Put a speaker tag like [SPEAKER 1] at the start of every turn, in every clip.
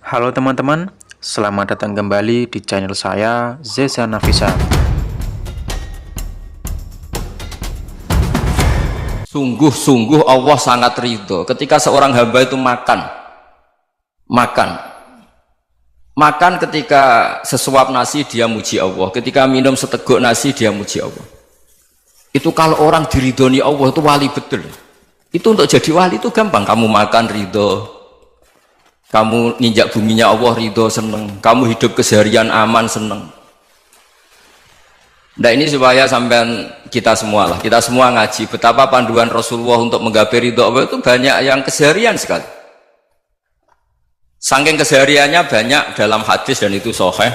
[SPEAKER 1] Halo teman-teman, selamat datang kembali di channel saya, Zeza Nafisa.
[SPEAKER 2] Sungguh-sungguh Allah sangat ridho ketika seorang hamba itu makan ketika sesuap nasi dia muji Allah, ketika minum seteguk nasi dia muji Allah. Itu kalau orang diridhoni Allah itu wali betul. Itu untuk jadi wali itu gampang, kamu makan ridho, kamu ninjak buminya Allah ridho seneng, kamu hidup keseharian aman seneng. Nah ini supaya sampean kita semua ngaji betapa panduan Rasulullah untuk menggapai ridho Allah itu banyak yang keseharian sekali. Saking kesehariannya banyak dalam hadis dan itu sahih.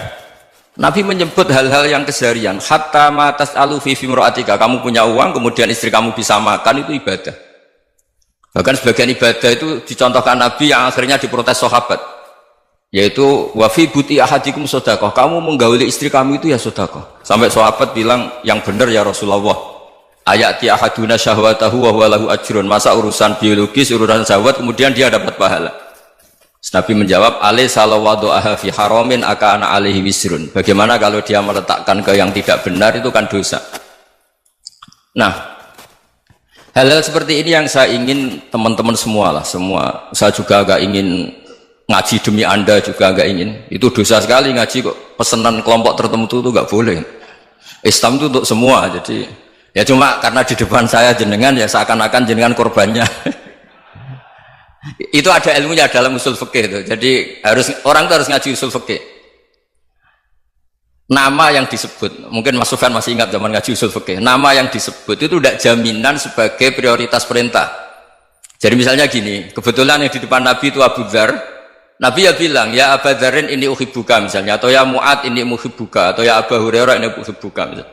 [SPEAKER 2] Nabi menyebut hal-hal yang keseharian. Hatta ma tas'alu fi imra'atika, kamu punya uang kemudian istri kamu bisa makan itu ibadah. Bahkan sebagian ibadah itu dicontohkan Nabi yang akhirnya diprotes sahabat. Yaitu wa fi buti ahadikum sedekah, kamu menggauli istri kamu itu ya sedekah. Sampai sahabat bilang yang benar ya Rasulullah. Ayati ahaduna syahwatahu wa huwa lahu ajrun. Masa urusan biologis, urusan syahwat kemudian dia dapat pahala. Nabi menjawab, alai salawadu'aha fi haramin akana alaihi wisrun. Bagaimana kalau dia meletakkan ke yang tidak benar itu kan dosa. Nah, hal-hal seperti ini yang saya ingin teman-teman semua. Saya juga agak ingin ngaji demi Anda juga agak ingin. Itu dosa sekali ngaji kok pesanan kelompok tertentu itu gak boleh. Islam itu untuk semua. Jadi ya cuma karena di depan saya jenengan ya seakan-akan jenengan korbannya. Itu ada ilmunya dalam usul fikih itu. Jadi orang itu harus ngaji usul fikih. Nama yang disebut, mungkin Mas Sufyan masih ingat zaman ngaji usul fikih. Nama yang disebut itu tidak jaminan sebagai prioritas perintah. Jadi misalnya gini, kebetulan yang di depan Nabi itu Abu Dzar. Nabi ya bilang, ya Abu Dzarin ini uhibbuka misalnya, atau ya Mu'ad ini uhibbuka, atau ya Abu Hurairah ini uhibbuka misalnya.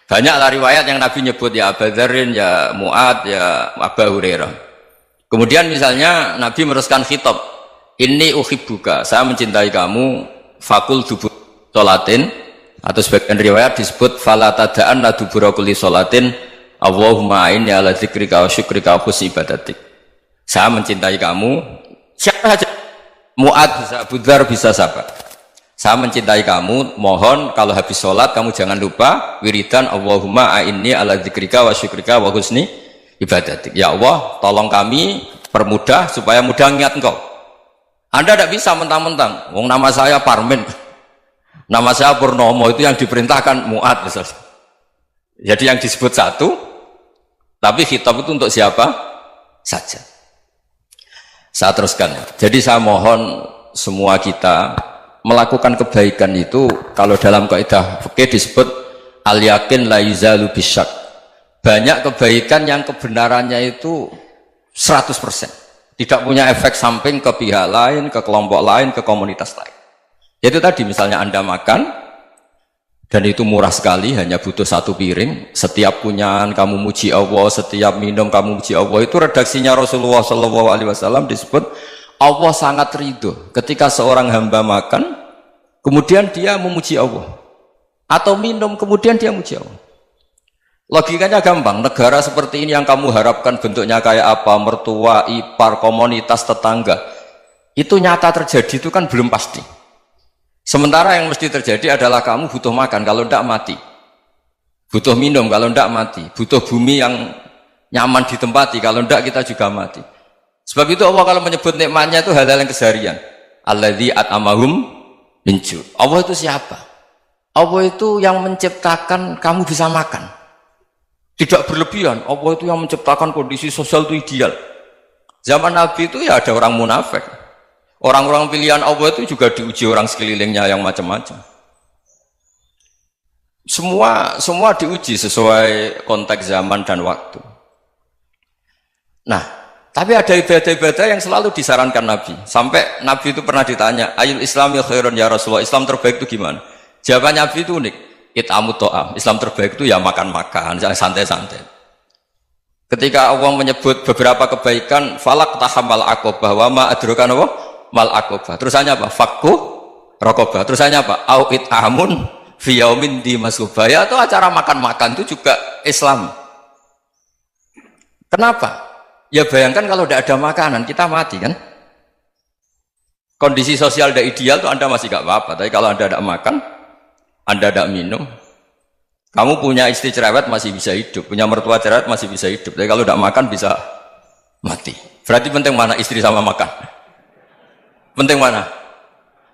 [SPEAKER 2] Banyaklah riwayat yang Nabi nyebut ya Abu Dzarin, ya Mu'ad, ya Abu Hurairah. Kemudian misalnya Nabi meneruskan khitab, ini uhibbuka, saya mencintai kamu, fakul dubur sholatin, atau sebagian riwayat disebut fala tada'an la dubura kulli sholatin Allahumma inni ala dzikrika wa syukrika wa husni ibadatik. Saya mencintai kamu, siapa saja, Mu'ad bisa, Abu Dzar bisa siapa. Saya mencintai kamu, mohon kalau habis sholat kamu jangan lupa wiridan Allahumma inni ala dzikrika wa syukrika wa husni ibadatik. Ya Allah, tolong kami permudah supaya mudah ingat engkau. Anda tidak bisa mentang-mentang, wong nama saya Parmin, nama saya Purnomo, itu yang diperintahkan Mu'ad misalnya. Jadi yang disebut satu, tapi khitab itu untuk siapa saja. Saya teruskan. Jadi saya mohon semua kita melakukan kebaikan itu, kalau dalam kaidah fikih disebut al yakin la yuzalu bisyak. Banyak kebaikan yang kebenarannya itu 100%, tidak punya efek samping ke pihak lain, ke kelompok lain, ke komunitas lain. Itu tadi misalnya Anda makan dan itu murah sekali, hanya butuh satu piring, setiap punyaan kamu muji Allah, setiap minum kamu muji Allah. Itu redaksinya Rasulullah SAW disebut Allah sangat ridho ketika seorang hamba makan kemudian dia memuji Allah, atau minum kemudian dia muji Allah. Logikanya gampang, negara seperti ini yang kamu harapkan bentuknya kayak apa, mertua, ipar, komunitas, tetangga, itu nyata terjadi itu kan belum pasti. Sementara yang mesti terjadi adalah kamu butuh makan, kalau tidak mati. Butuh minum, kalau tidak mati. Butuh bumi yang nyaman ditempati, kalau tidak kita juga mati. Sebab itu Allah kalau menyebut nikmatnya itu hal-hal yang keseharian. Alladzi at'amahum min ju'. Allah itu siapa? Allah itu yang menciptakan kamu bisa makan. Tidak berlebihan. Allah itu yang menciptakan kondisi sosial itu ideal. Zaman Nabi itu ya ada orang munafik. Orang-orang pilihan Allah itu juga diuji orang sekelilingnya yang macam-macam. Semua diuji sesuai konteks zaman dan waktu. Nah, tapi ada ibadah-ibadah yang selalu disarankan Nabi. Sampai Nabi itu pernah ditanya, ayul islami khairun ya Rasulullah, Islam terbaik itu gimana? Jawaban Nabi itu unik. It'amut to'am, Islam terbaik itu ya makan-makan, santai-santai. Ketika Allah menyebut beberapa kebaikan, falak tahamal akobah, wa ma adrokan apa? Mal akobah. Terusannya apa? Fakku rokobah. Terusannya apa? Au it'amun fiyaumin di masubaya. Itu acara makan-makan itu juga Islam. Kenapa? Ya bayangkan kalau tidak ada makanan, kita mati kan? Kondisi sosial tidak ideal tuh Anda masih gak apa-apa. Tapi kalau Anda tidak makan, Anda tidak minum, kamu punya istri cerewet masih bisa hidup, punya mertua cerewet masih bisa hidup. Tapi kalau tidak makan bisa mati. Berarti penting mana istri sama makan? Penting mana?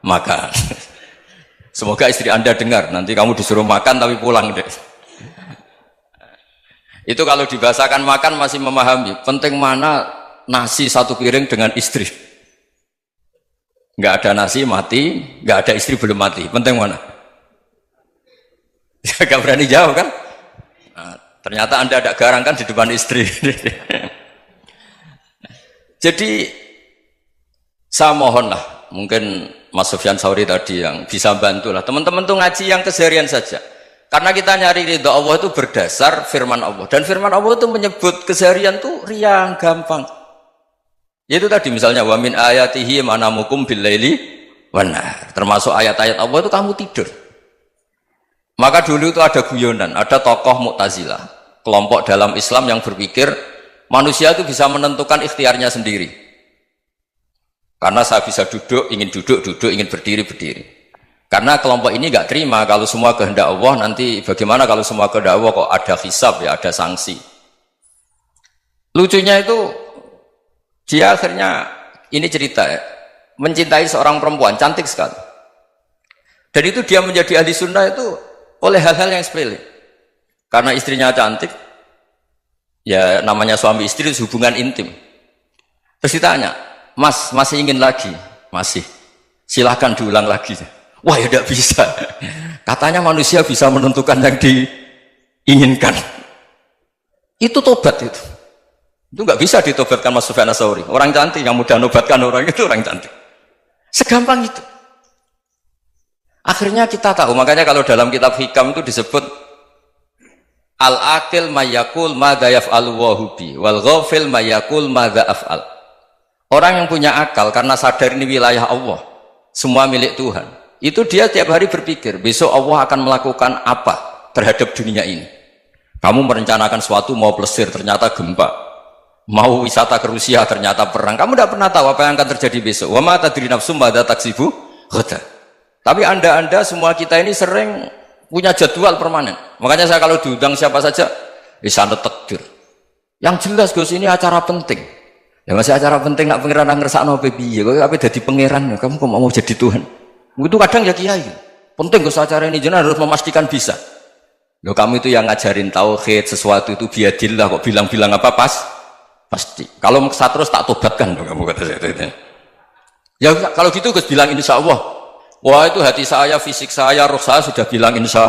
[SPEAKER 2] Makan. Semoga istri Anda dengar. Nanti kamu disuruh makan tapi pulang deh. Itu kalau dibahasakan makan masih memahami. Penting mana nasi satu piring dengan istri. Nggak ada nasi mati, nggak ada istri belum mati. Penting mana? Gak berani jawab kan? Nah, ternyata Anda ada garang kan di depan istri. Jadi saya mohonlah, mungkin Mas Sufyan Sauri tadi yang bisa bantulah. Teman-teman tuh ngaji yang keseharian saja. Karena kita nyari ridha Allah itu berdasar firman Allah. Dan firman Allah itu menyebut keseharian itu riang, gampang. Yaitu tadi misalnya wa min ayatihi manamukum billaili wan nahar. Termasuk ayat-ayat Allah itu kamu tidur. Maka dulu itu ada guyonan, ada tokoh Mu'tazilah, kelompok dalam Islam yang berpikir manusia itu bisa menentukan ikhtiarnya sendiri. Karena saya bisa duduk, ingin duduk, ingin berdiri, berdiri. Karena kelompok ini nggak terima kalau semua kehendak Allah, nanti bagaimana kalau semua kehendak Allah kok ada hisab ya, ada sanksi. Lucunya itu dia akhirnya ini cerita ya, mencintai seorang perempuan cantik sekali. Dan itu dia menjadi ahli sunnah itu oleh hal-hal yang sepele. Karena istrinya cantik, ya namanya suami istri itu hubungan intim. Terus ditanya, Mas masih ingin lagi? Masih. Silahkan diulang lagi. Wah ya tidak bisa. Katanya manusia bisa menentukan yang diinginkan. Itu tobat itu. Itu nggak bisa ditobatkan Mas Sufyan Ats-Tsauri. Orang cantik yang mudah nobatkan orang itu orang cantik. Segampang itu. Akhirnya kita tahu. Makanya kalau dalam kitab Hikam itu disebut al-akil mayyakul madza yaf'alu wa hubi wal ghafil mayyakul madza af'al. Orang yang punya akal karena sadar ini wilayah Allah, semua milik Tuhan. Itu dia tiap hari berpikir, besok Allah akan melakukan apa terhadap dunia ini. Kamu merencanakan sesuatu mau plesir, ternyata gempa. Mau wisata ke Rusia, ternyata perang. Kamu tidak pernah tahu apa yang akan terjadi besok. Wa ma tadri nafsum madza taksibu ghadan. Tapi anda semua kita ini sering punya jadwal permanen. Makanya saya kalau diundang siapa saja, bisa takdir. Yang jelas Gus ini acara penting. Ya masih acara penting, nak pangeran ngersakno piye? Kowe ape dadi pangeran, kamu kok mau jadi Tuhan? Itu kadang ya kiai. Penting Gus acara ini jenengan harus memastikan bisa. Loh kamu itu yang ngajarin tauhid, sesuatu itu biadillah kok bilang-bilang apa pasti. Kalau maksa terus tak tobatkan kamu kata saya. Ya kalau gitu Gus bilang insya Allah. Wah itu hati saya, fisik saya, roh saya sudah bilang insya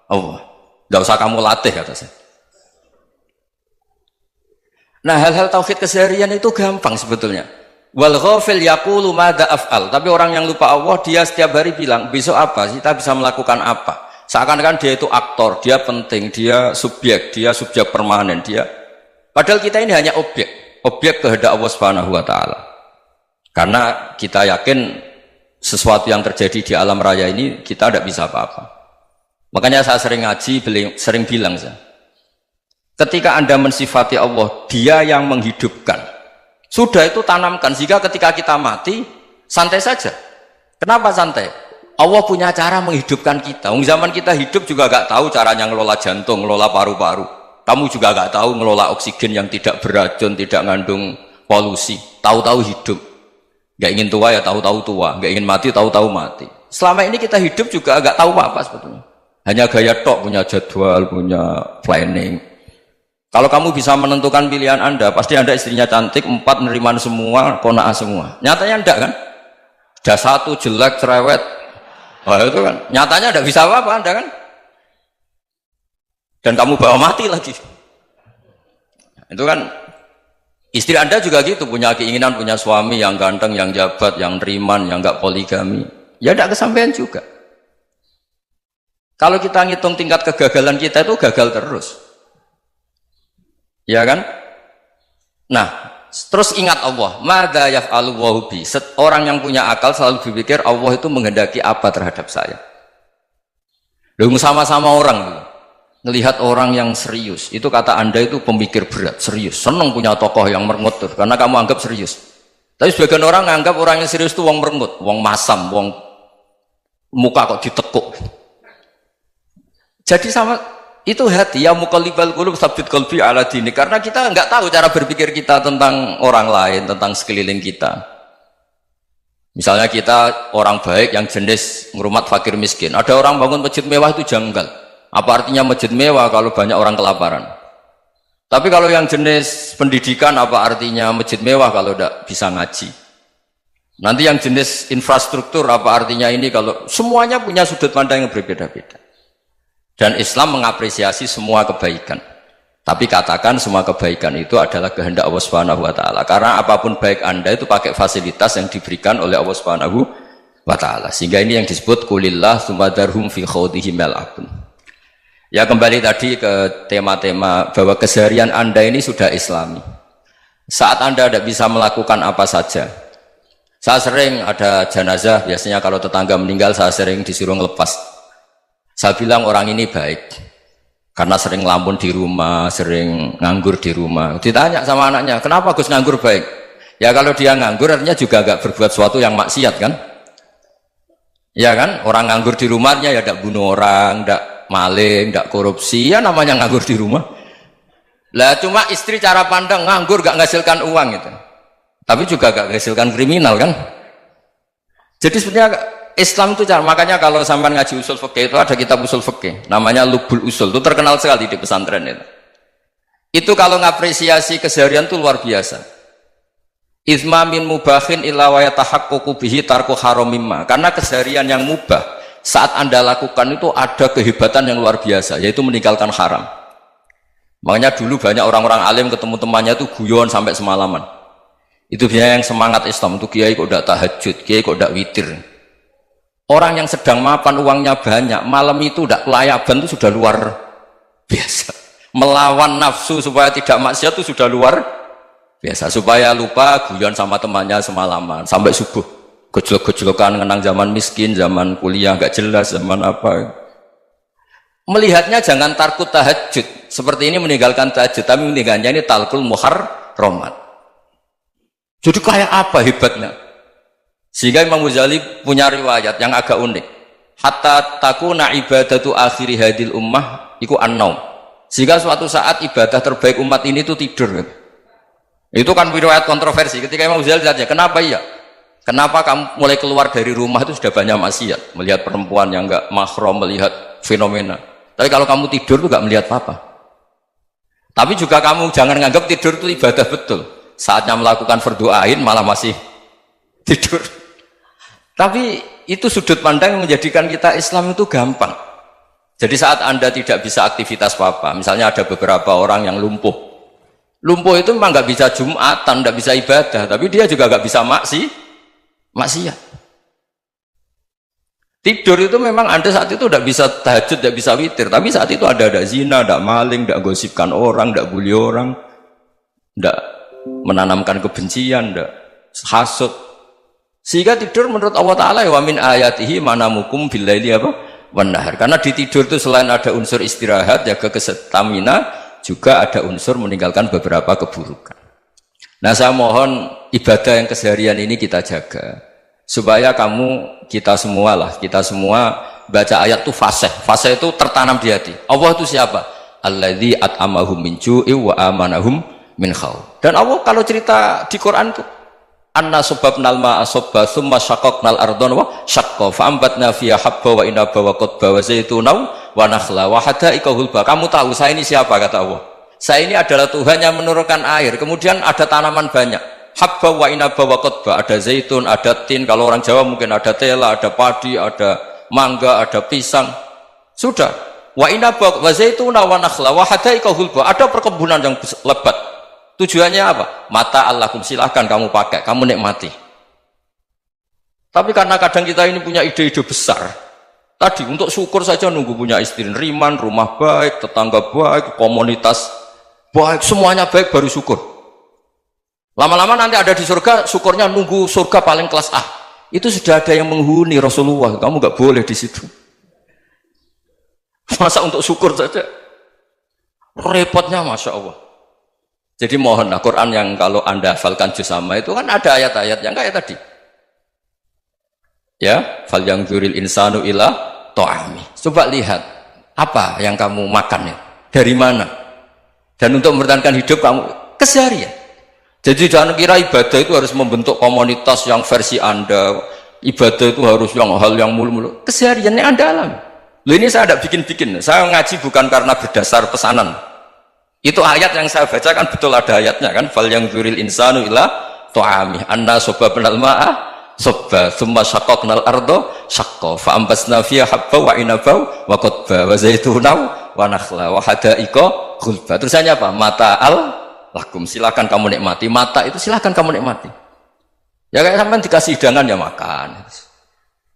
[SPEAKER 2] Allah. Tidak usah kamu latih kata saya. Nah hal-hal tauhid keseharian itu gampang sebetulnya. Wal ghafil yaqulu madza af'al. Tapi orang yang lupa Allah dia setiap hari bilang besok apa? Kita bisa melakukan apa? Seakan-akan dia itu aktor, dia penting, dia subjek permanen, dia. Padahal kita ini hanya objek kehendak Allah Subhanahu wa taala. Karena kita yakin sesuatu yang terjadi di alam raya ini kita tidak bisa apa-apa. Makanya saya sering ngaji, sering bilang saya. Ketika Anda mensifati Allah, dia yang menghidupkan. Sudah itu tanamkan, jika ketika kita mati, santai saja. Kenapa santai? Allah punya cara menghidupkan kita. Zaman kita hidup juga gak tahu caranya ngelola jantung, ngelola paru-paru. Kamu juga gak tahu ngelola oksigen yang tidak beracun, tidak mengandung polusi. Tahu-tahu hidup. Gak ingin tua ya tahu-tahu tua, gak ingin mati tahu-tahu mati. Selama ini kita hidup juga gak tahu apa-apa sebetulnya. Hanya gaya tok, punya jadwal, punya planning. Kalau kamu bisa menentukan pilihan Anda, pasti Anda istrinya cantik, 4 neriman semua, kona'ah semua. Nyatanya enggak kan? Ada 1 jelek, cerewet. Wah itu kan, nyatanya enggak bisa apa-apa Anda kan? Dan kamu bawa mati lagi. Itu kan, istri Anda juga gitu, punya keinginan, punya suami yang ganteng, yang jabat, yang neriman, yang enggak poligami. Ya enggak kesampaian juga. Kalau kita ngitung tingkat kegagalan kita itu gagal terus. Ya kan? Nah, terus ingat Allah, madza yaf'alu wa hubi. Orang yang punya akal selalu berpikir Allah itu menghendaki apa terhadap saya. Loh sama-sama orang ngelihat orang yang serius, itu kata Anda itu pemikir berat, serius. Senang punya tokoh yang mermutur karena kamu anggap serius. Tapi sebagian orang nganggap orang yang serius itu wong merengut, wong masam, wong muka kok ditekuk. Jadi sama itu hati ya muqallibal qulub tsabbit qalbi ala dinik, karena kita nggak tahu cara berpikir kita tentang orang lain, tentang sekeliling kita. Misalnya kita orang baik yang jenis ngrumat fakir miskin, ada orang bangun masjid mewah itu janggal. Apa artinya masjid mewah kalau banyak orang kelaparan? Tapi kalau yang jenis pendidikan, apa artinya masjid mewah kalau tidak bisa ngaji? Nanti yang jenis infrastruktur, apa artinya ini kalau semuanya punya sudut pandang yang berbeda-beda. Dan Islam mengapresiasi semua kebaikan. Tapi katakan semua kebaikan itu adalah kehendak Allah Subhanahu wa taala. Karena apapun baik Anda itu pakai fasilitas yang diberikan oleh Allah Subhanahu wa taala. Sehingga ini yang disebut kulillah tsumma darhum fi khawdihim yal'abun. Ya kembali tadi ke tema-tema bahwa keseharian Anda ini sudah Islami. Saat Anda tidak bisa melakukan apa saja. Saya sering ada jenazah, biasanya kalau tetangga meninggal saya sering disuruh ngelepas. Saya bilang orang ini baik. Karena sering ngelamun di rumah, sering nganggur di rumah. Ditanya sama anaknya, kenapa Gus nganggur baik? Ya kalau dia nganggur artinya juga agak berbuat sesuatu yang maksiat kan? Ya kan? Orang nganggur di rumahnya ya tidak bunuh orang, tidak maling, tidak korupsi, ya namanya nganggur di rumah. Lah cuma istri cara pandang nganggur gak menghasilkan uang itu. Tapi juga gak menghasilkan kriminal kan? Jadi sebenarnya Islam itu cara, makanya kalau sampai ngaji usul fikih itu ada kitab usul fikih namanya Lubul Usul, itu terkenal sekali di pesantren itu. Itu kalau ngapresiasi keseharian itu luar biasa. Izma min mubahin illa wa yatahaqqaqu bihi tarku haramimma. Karena keseharian yang mubah saat Anda lakukan itu ada kehebatan yang luar biasa, yaitu meninggalkan haram. Makanya dulu banyak orang-orang alim ketemu temannya itu guyon sampai semalaman. Itu biasanya yang semangat Islam itu kiai kok tidak tahajud, kiai kok tidak witir. Orang yang sedang mapan uangnya banyak, malam itu tidak kelayaban itu sudah luar biasa. Melawan nafsu supaya tidak maksiat itu sudah luar biasa. Supaya lupa guyon sama temannya semalaman sampai subuh. Gejlok-gejlokan kenang zaman miskin, zaman kuliah nggak jelas, zaman apa. Melihatnya jangan tarkut tahajud. Seperti ini meninggalkan tahajud, tapi meninggalnya ini talkul muharramat. Jadi kayak apa hebatnya? Sehingga Imam Ghazali punya riwayat yang agak unik. Hatta takuna ibadatu akhiri hadil ummah iku an-naum. Sehingga suatu saat ibadah terbaik umat ini itu tidur. Itu kan riwayat kontroversi. Ketika Imam Ghazali tanya, kenapa iya? Kenapa kamu mulai keluar dari rumah itu sudah banyak maksiat? Melihat perempuan yang enggak mahram, melihat fenomena. Tapi kalau kamu tidur itu enggak melihat apa-apa. Tapi juga kamu jangan nganggap tidur itu ibadah betul. Saatnya melakukan fardu ain malah masih tidur. Tapi itu sudut pandang yang menjadikan kita Islam itu gampang. Jadi saat Anda tidak bisa aktivitas apa-apa, misalnya ada beberapa orang yang lumpuh. Lumpuh itu memang nggak bisa Jumatan, nggak bisa ibadah, tapi dia juga nggak bisa maksiat. Tidur itu memang Anda saat itu tidak bisa tahajud, tidak bisa witir, tapi saat itu ada zina, ada maling, tidak gosipkan orang, tidak bully orang, tidak menanamkan kebencian, tidak hasud. Sehingga tidur menurut Allah Ta'ala wa min ayatihi manamukum billaili apa? Wan-nahar. Karena di tidur itu selain ada unsur istirahat, jaga stamina, juga ada unsur meninggalkan beberapa keburukan. Nah saya mohon ibadah yang keseharian ini kita jaga. Supaya kita semua baca ayat itu fasih. Fasih itu tertanam di hati. Allah itu siapa? Alladzi at'amahum min ju'i wa amanahum min khawf. Dan Allah kalau cerita di Quran itu anna subabnal ma'a subba thumma syaqaqnal ardhan wa syaqqa fa'ambatna fiha habba wa inaba wa qadba wa zaituna wa nakhla wa hadaika hulba. Kamu tahu saya ini siapa, kata Allah. Saya ini adalah Tuhan yang menurunkan air, kemudian ada tanaman banyak, habba wa inaba wa qadba, ada zaitun, ada tin, kalau orang Jawa mungkin ada tela, ada padi, ada mangga, ada pisang. Sudah. Wa inaba wa zaituna wa nakhla wa hadaika hulba, ada perkebunan yang lebat. Tujuannya apa? Mata Allahkum, silahkan kamu pakai, kamu nikmati. Tapi karena kadang kita ini punya ide-ide besar. Tadi untuk syukur saja nunggu punya istri riman, rumah baik, tetangga baik, komunitas baik, semuanya baik baru syukur. Lama-lama nanti ada di surga, syukurnya nunggu surga paling kelas A. Itu sudah ada yang menghuni Rasulullah, kamu nggak boleh di situ. Masa untuk syukur saja? Repotnya Masya Allah. Jadi mohonlah Quran yang kalau Anda hafalkan juz amma itu kan ada ayat-ayat yang kayak tadi. Ya, fal yang juril insanu ila to'ami. Coba lihat apa yang kamu makan ya, dari mana? Dan untuk mempertahankan hidup kamu keseharian. Jadi jangan kira ibadah itu harus membentuk komunitas yang versi Anda. Ibadah itu harus yang hal yang mulu-mulu. Kesehariannya Anda alami. Loh ini saya tidak bikin-bikin. Saya ngaji bukan karena berdasar pesanan. Itu ayat yang saya baca kan betul ada ayatnya kan. Fal yang juril insanu ila to'ami. Anna soba penal ma'ah sobba thumma syaqaqnal ardo syaqqa fa ambasna fiha habba wa inaba wa qadba wa zaitunaw wa nakhla wa hadaika ghulba. Terusannya apa? Mata'al lakum, silakan kamu nikmati. Mata itu silakan kamu nikmati. Ya kayak sampean dikasih hidangan ya makan.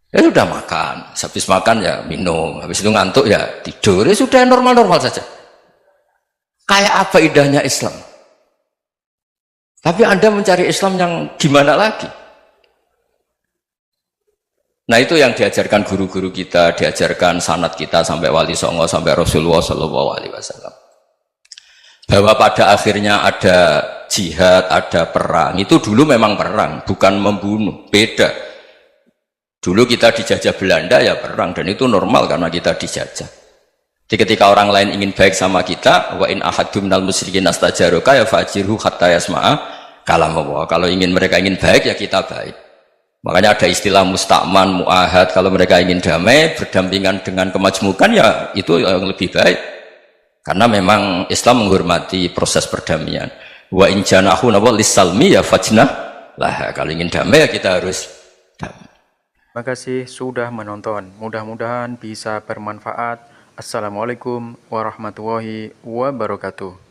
[SPEAKER 2] Ya sudah makan, habis makan ya minum, habis itu ngantuk ya tidur. Ya sudah normal-normal saja. Kayak apa indahnya Islam. Tapi Anda mencari Islam yang gimana lagi? Nah itu yang diajarkan guru-guru kita, diajarkan sanad kita sampai Wali Songo, sampai Rasulullah SAW. Bahwa pada akhirnya ada jihad, ada perang. Itu dulu memang perang, bukan membunuh. Beda. Dulu kita dijajah Belanda ya perang, dan itu normal karena kita dijajah. Jadi ketika orang lain ingin baik sama kita, wa in ahadum minal musyrikin astajaruka ya fajirhu hatta yasma'a kalam Allah. Kalau mereka ingin baik ya kita baik. Makanya ada istilah musta'man, mu'ahad. Kalau mereka ingin damai, berdampingan dengan kemajmukan ya itu yang lebih baik. Karena memang Islam menghormati proses perdamaian. Wa in janahu lis-salmi ya fajnah lah. Kalau ingin damai ya kita harus damai.
[SPEAKER 1] Terima kasih sudah menonton. Mudah-mudahan bisa bermanfaat. Assalamualaikum warahmatullahi wabarakatuh.